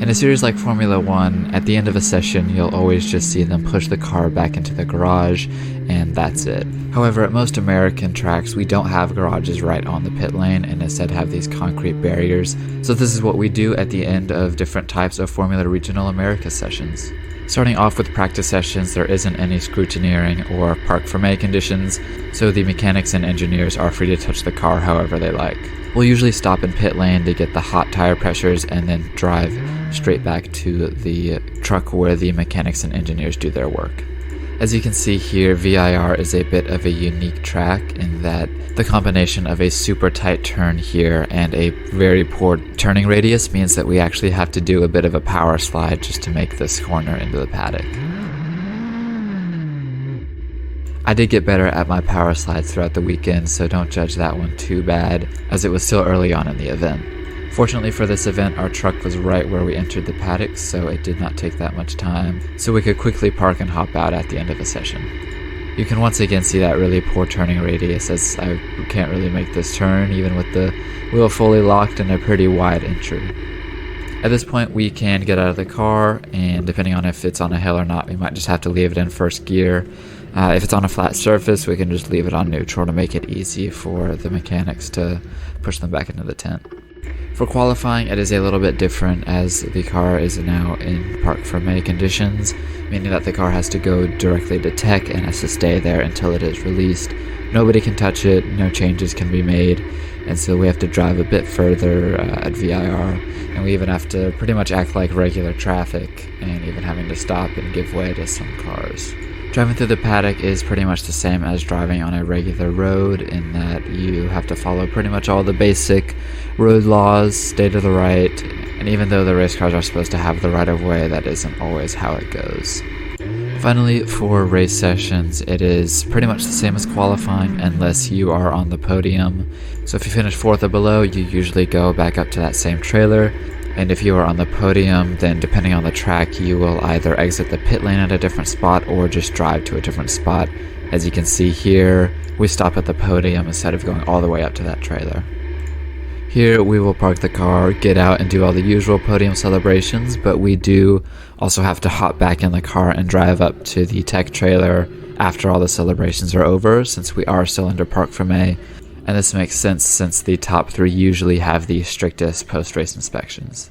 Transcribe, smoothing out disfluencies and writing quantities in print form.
In a series like Formula One, at the end of a session, you'll always just see them push the car back into the garage, and that's it. However, at most American tracks, we don't have garages right on the pit lane and instead have these concrete barriers. So this is what we do at the end of different types of Formula Regional America sessions. Starting off with practice sessions, there isn't any scrutineering or parc fermé conditions, so the mechanics and engineers are free to touch the car however they like. We'll usually stop in pit lane to get the hot tire pressures and then drive straight back to the truck where the mechanics and engineers do their work. As you can see here, VIR is a bit of a unique track in that the combination of a super tight turn here and a very poor turning radius means that we actually have to do a bit of a power slide just to make this corner into the paddock. I did get better at my power slides throughout the weekend, so don't judge that one too bad, as it was still early on in the event. Fortunately for this event, our truck was right where we entered the paddock, so it did not take that much time, so we could quickly park and hop out at the end of the session. You can once again see that really poor turning radius, as I can't really make this turn, even with the wheel fully locked and a pretty wide entry. At this point, we can get out of the car, and depending on if it's on a hill or not, we might just have to leave it in first gear. If it's on a flat surface, we can just leave it on neutral to make it easy for the mechanics to push them back into the tent. For qualifying, it is a little bit different as the car is now in parc fermé conditions, meaning that the car has to go directly to tech and has to stay there until it is released. Nobody can touch it, no changes can be made, and so we have to drive a bit further at VIR, and we even have to pretty much act like regular traffic, and even having to stop and give way to some cars. Driving through the paddock is pretty much the same as driving on a regular road in that you have to follow pretty much all the basic road laws, stay to the right, and even though the race cars are supposed to have the right of way, that isn't always how it goes. Finally, for race sessions, it is pretty much the same as qualifying unless you are on the podium. So if you finish 4th or below, you usually go back up to that same trailer. And if you are on the podium, then depending on the track, you will either exit the pit lane at a different spot or just drive to a different spot. As you can see here, we stop at the podium instead of going all the way up to that trailer. Here we will park the car, get out and do all the usual podium celebrations, but we do also have to hop back in the car and drive up to the tech trailer after all the celebrations are over, since we are still under parc fermé. And this makes sense since the top 3 usually have the strictest post-race inspections.